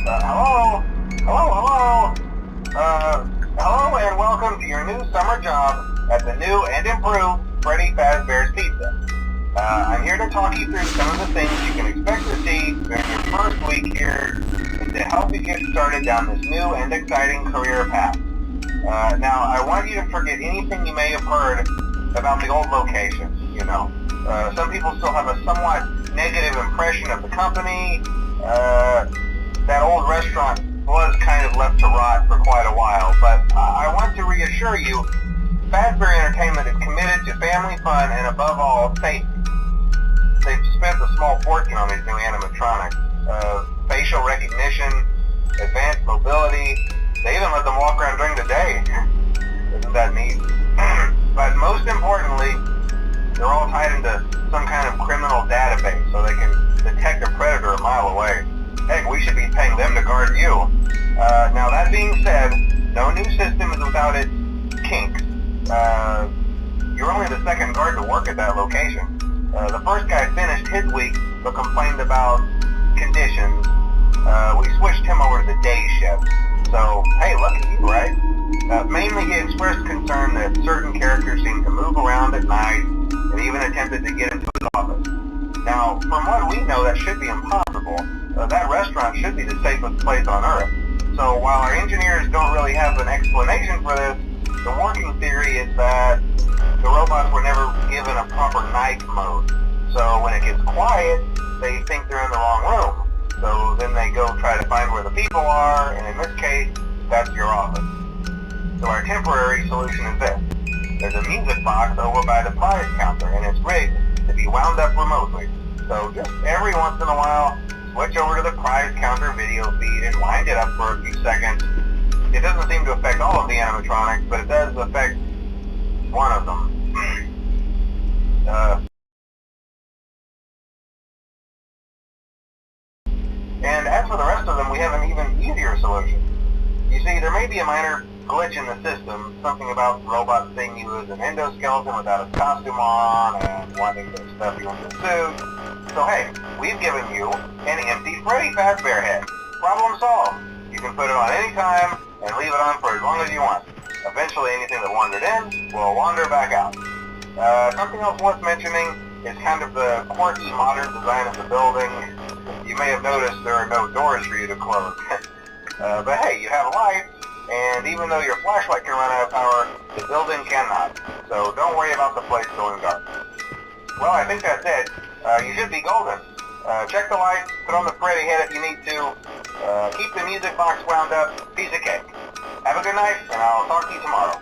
Hello? Hello? Hello and welcome to your new summer job at the new and improved Freddy Fazbear's Pizza. I'm here to talk you through some of the things you can expect to see during your first week here and to help you get started down this new and exciting career path. Now, I want you to forget anything you may have heard about the old location, you know. Some people still have a somewhat negative impression of the company. That old restaurant was kind of left to rot for quite a while, but I want to reassure you, Fazbear Entertainment is committed to family fun and above all, safety. They've spent a small fortune on these new animatronics. Facial recognition, advanced mobility, they even let them walk around during the day. Isn't that neat? But most importantly, they're all tied into some kind of criminal database so they can detect a predator a mile away. Heck, we should be paying them to guard you. Now that being said, no new system is without its kinks. You're only the second guard to work at that location. The first guy finished his week but complained about conditions. We switched him over to the day shift. So, hey, lucky you, right? Mainly he expressed concern that certain characters seemed to move around at night and even attempted to get into his office. Now, from what we know, that should be impossible. That restaurant should be the safest place on Earth. So while our engineers don't really have an explanation for this, the working theory is that the robots were never given a proper night mode. So when it gets quiet, they think they're in the wrong room. So then they go try to find where the people are, and in this case, that's your office. So our temporary solution is this. There's a music box over by the prize counter, and it's rigged to be wound up remotely. So just every once in a while, switch over to the prize counter video feed and wind it up for a few seconds. It doesn't seem to affect all of the animatronics, but it does affect one of them. And as for the rest of them, we have an even easier solution. You see, there may be a minor glitch in the system, something about robots seeing you as an endoskeleton without a costume on and wanting to stuff you into a suit. So hey, we've given you an empty Freddy Fazbear head. Problem solved. You can put it on any time and leave it on for as long as you want. Eventually anything that wandered in will wander back out. Something else worth mentioning is kind of the quirky modern design of the building. You may have noticed there are no doors for you to close. But hey, you have lights, and even though your flashlight can run out of power, the building cannot. So don't worry about the place going dark. Well, I think that's it. You should be golden. Check the lights, put on the Freddy head if you need to. Keep the music box wound up. Piece of cake. Have a good night, and I'll talk to you tomorrow.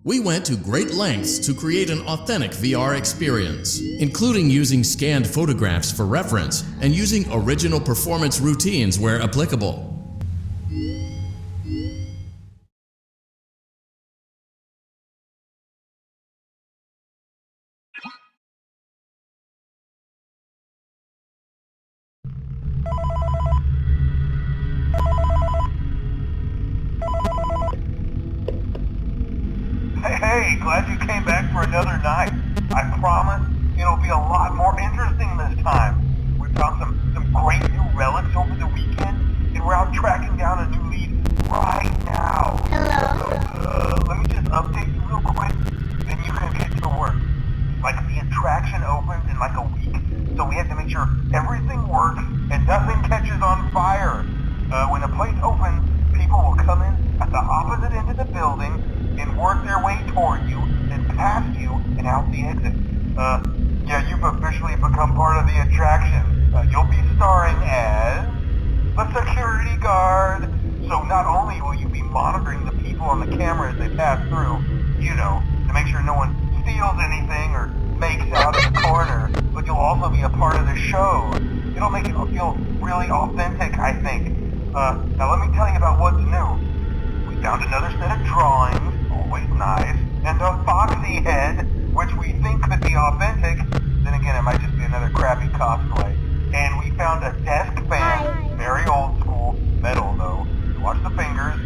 We went to great lengths to create an authentic VR experience, including using scanned photographs for reference and using original performance routines where applicable. Hey, glad you came back for another night. I promise it'll be a lot more interesting this time. We found some great new relics over the weekend, and we're out tracking down a new lead right now. Hello? Let me just update you real quick, then you can get to work. Like, the attraction opens in like a week, so we have to make sure everything works and nothing catches on fire. When the place opens, people will come in at the opposite end of the building and work their way toward you, then past you, and out the exit. Yeah, you've officially become part of the attraction. You'll be starring as the security guard. So not only will you be monitoring the people on the camera as they pass through, you know, to make sure no one steals anything or makes out in the corner, but you'll also be a part of the show. It'll make it feel really authentic, I think. Now let me tell you about what's new. We found another set of drawings, always nice, and a foxy head, which we think could be authentic. Then again, it might just be another crappy cosplay. And we found a desk fan, very old school, metal though. Watch the fingers.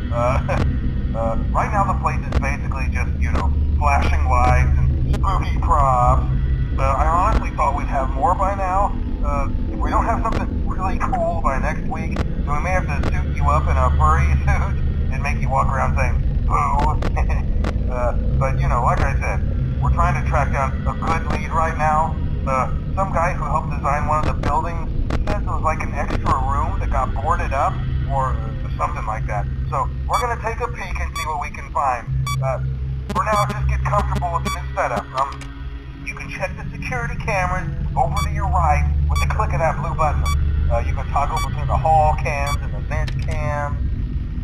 Right now the place is basically just, you know, flashing lights and spooky props. I honestly thought we'd have more by now. If we don't have something really cool by next week, then we may have to suit you up in a furry suit and make you walk around saying, boo. But, you know, like I said, we're trying to track down a good lead right now. Some guy who helped design one of the buildings says it was like an extra room that got boarded up, or something like that. So, we're gonna take a peek and see what we can find. For now, just get comfortable with the new setup. You can check the security cameras over to your right with the click of that blue button. You can toggle between the hall cams and the vent cams.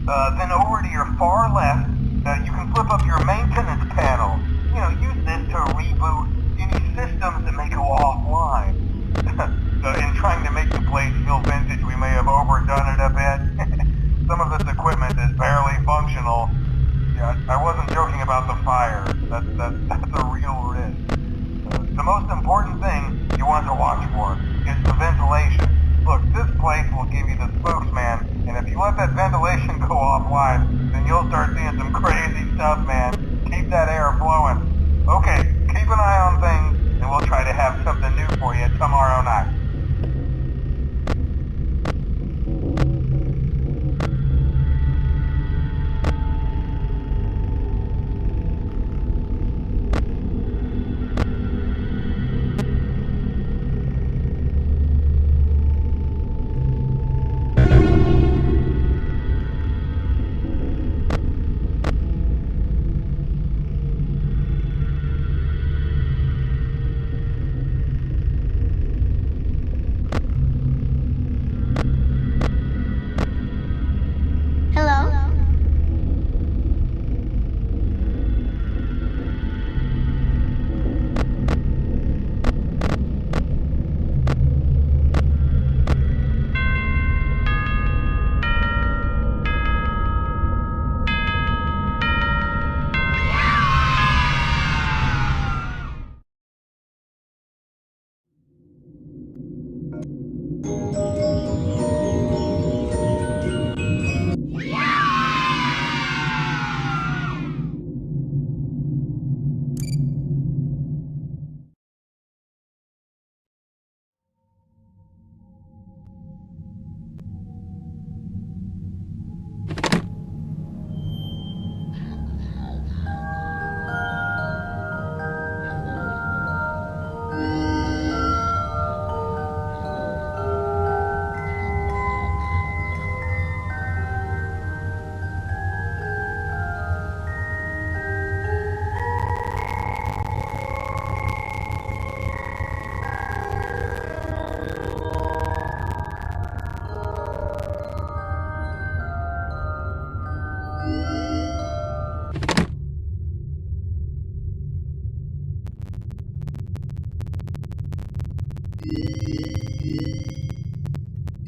Then over to your far left, you can flip up your maintenance panel. You know, use this to reboot any systems that may go offline. In trying to make the place feel vintage, we may have overdone it a bit. Some of this equipment is barely functional. Yeah, I wasn't joking about the fire. That's a real risk. The most important thing you want to watch for is the ventilation. Look, this place will give you the spooks, man, and if you let that ventilation go offline, then you'll start seeing some crazy stuff, man. Keep that air flowing. Okay, keep an eye on things, and we'll try to have something new for you tomorrow night.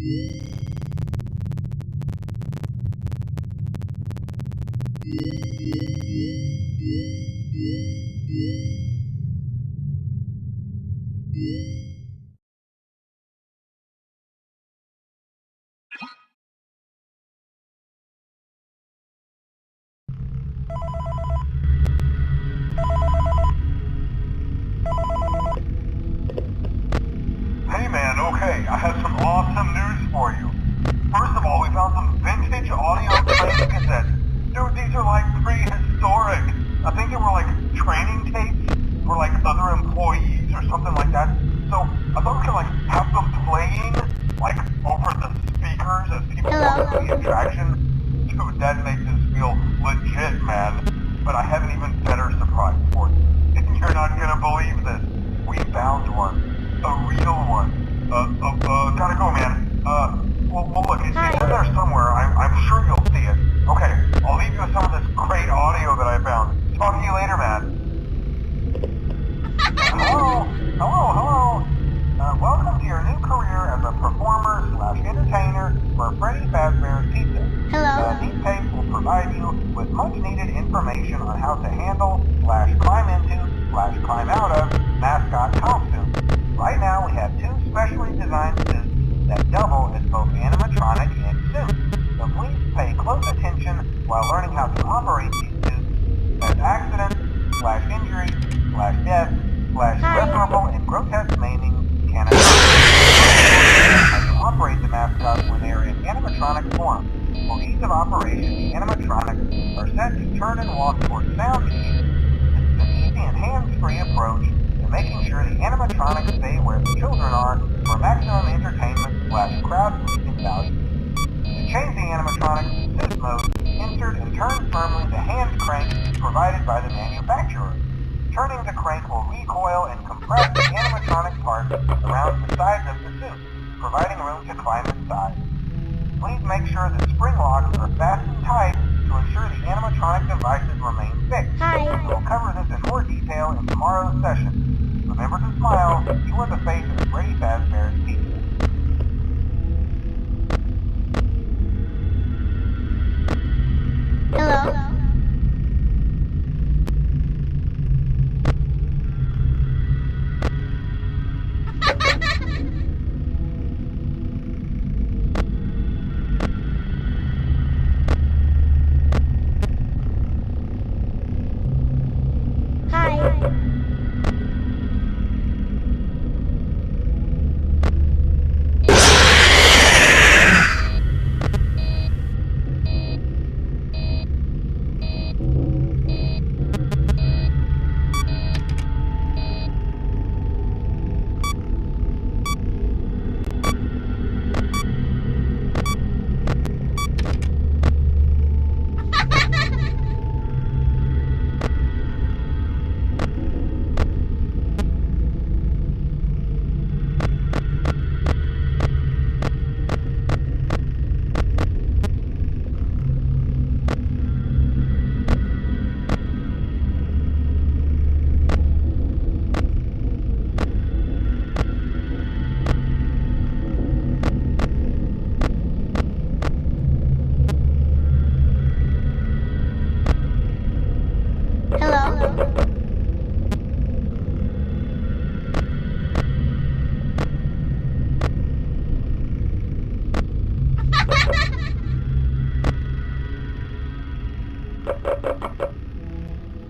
Hey man, okay, I have some awesome news for you. First of all, we found some vintage audio training cassettes. Dude, these are like prehistoric. I think they were like training tapes for like other employees or something like that. So I thought we could like have them playing like over the speakers as people walk through the attraction. Dude, that makes us feel legit, man. But I have an even better surprise for you. You're not gonna believe this. We found one. A real one. Gotta go, man. Well look, it's in there somewhere. I'm sure you'll see it. Okay, I'll leave you with some of this great audio that I found. Talk to you later, man. Hello. Welcome to your new career as a performer/entertainer for Freddy Fazbear's Pizza. Hello. These tapes will provide you with much needed information on how to handle/climb into/climb out of mascot costumes. Right now we have 2 specially designed suits that double as both animatronic and suit. So please pay close attention while learning how to operate these suits, as accidents/injury/death/irreparable and grotesque maiming can occur. How to operate the mascots when they are in animatronic form. For ease of operation, the animatronics are set to turn and walk toward sound cues. This is an easy and hands-free approach to making sure the animatronics stay where the children are for maximum entertainment/crowd-pleasing value. To change the animatronics to suit mode, insert and turn firmly the hand crank provided by the manufacturer. Turning the crank will recoil and compress the animatronic parts around the sides of the suit, providing room to climb inside. Please make sure the spring locks are fastened tight to ensure the animatronic devices remain fixed. We will cover this in more detail in tomorrow's session. Remember to smile. You are the face of Freddy Fazbear's Pizza. Hello.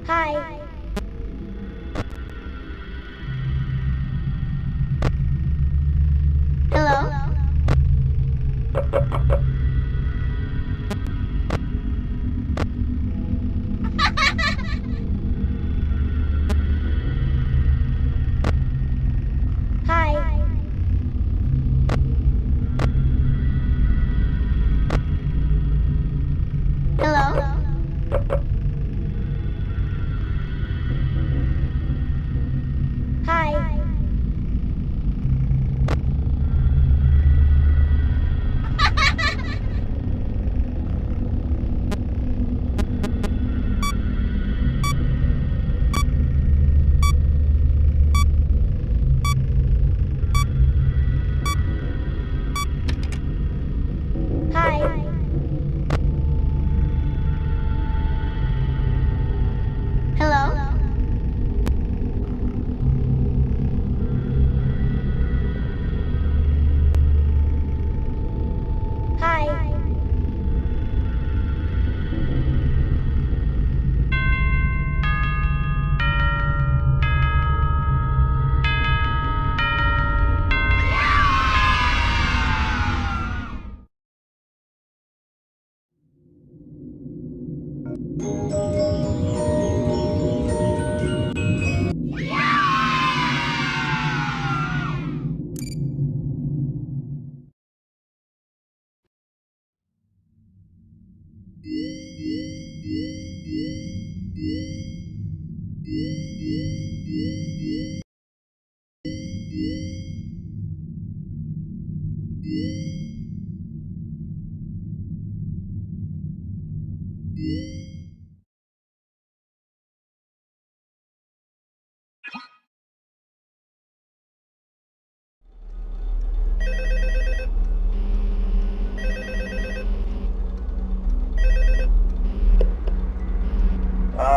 Hi. Hello. Hi.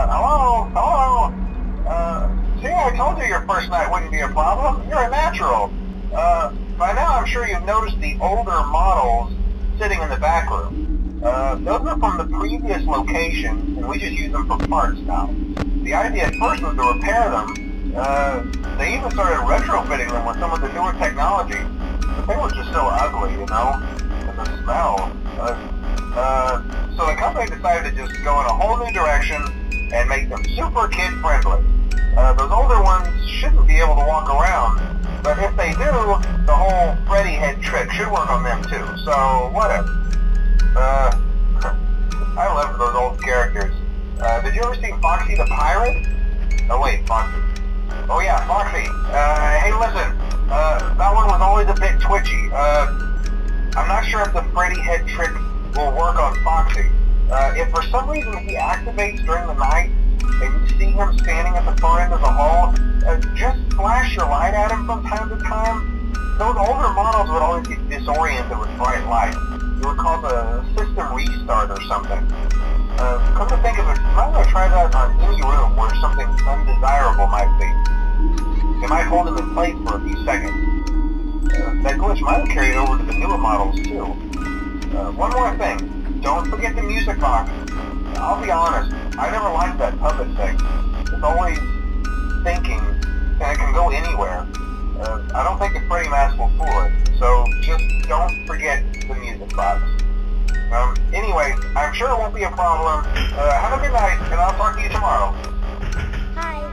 Hello? Hello? See, I told you your first night wouldn't be a problem. You're a natural. By now I'm sure you've noticed the older models sitting in the back room. Those are from the previous location, and we just use them for parts now. The idea at first was to repair them. They even started retrofitting them with some of the newer technology. But they were just so ugly, you know? And the smell. So the company decided to just go in a whole new direction and make them super kid-friendly. Those older ones shouldn't be able to walk around, but if they do, the whole Freddy head trick should work on them too, so whatever. I love those old characters. Did you ever see Foxy the Pirate? Oh wait, Foxy. Oh yeah, Foxy. Hey listen, that one was always a bit twitchy. I'm not sure if the Freddy head trick will work on Foxy. If for some reason he activates during the night, and you see him standing at the far end of the hall, just flash your light at him from time to time. Those older models would always get disoriented with bright light. It would cause a system restart or something. Come to think of it, you might want to try that on any room where something undesirable might be. It might hold him in place for a few seconds. That glitch might have carried over to the newer models too. One more thing, don't forget the music box. I'll be honest, I never liked that puppet thing. It's always thinking, and it can go anywhere. I don't think the Freddy mask will fool it, so just don't forget the music box. Anyway, I'm sure it won't be a problem. Have a good night, and I'll talk to you tomorrow. Hi.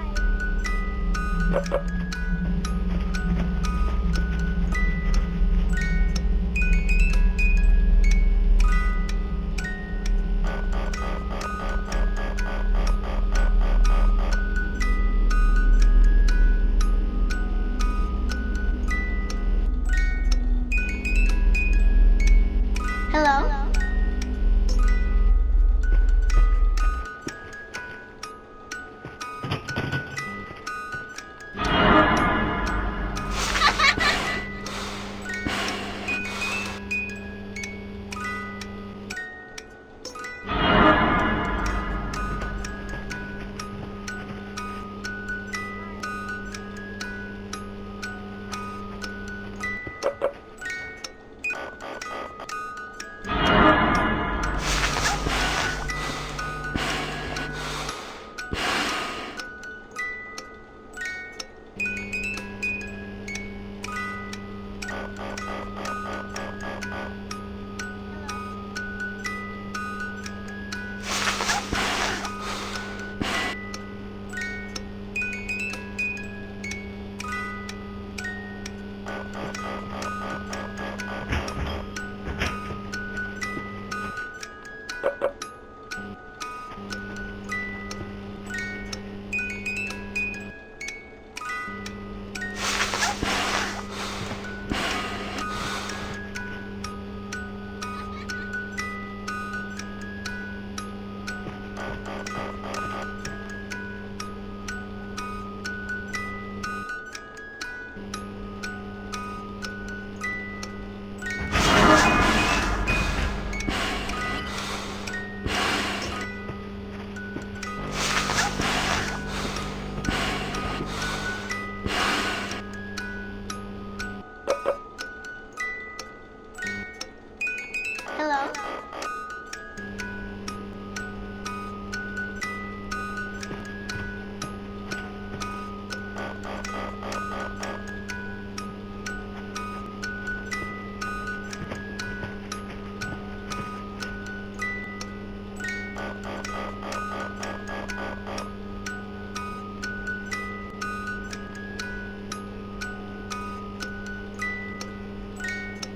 Hello? Hello?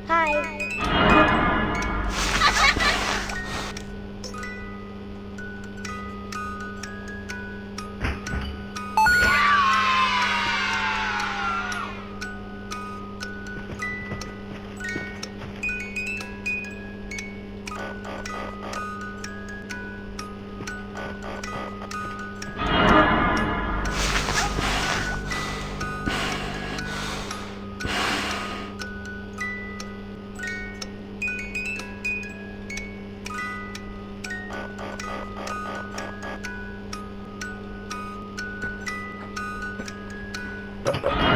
Hi. Pizza.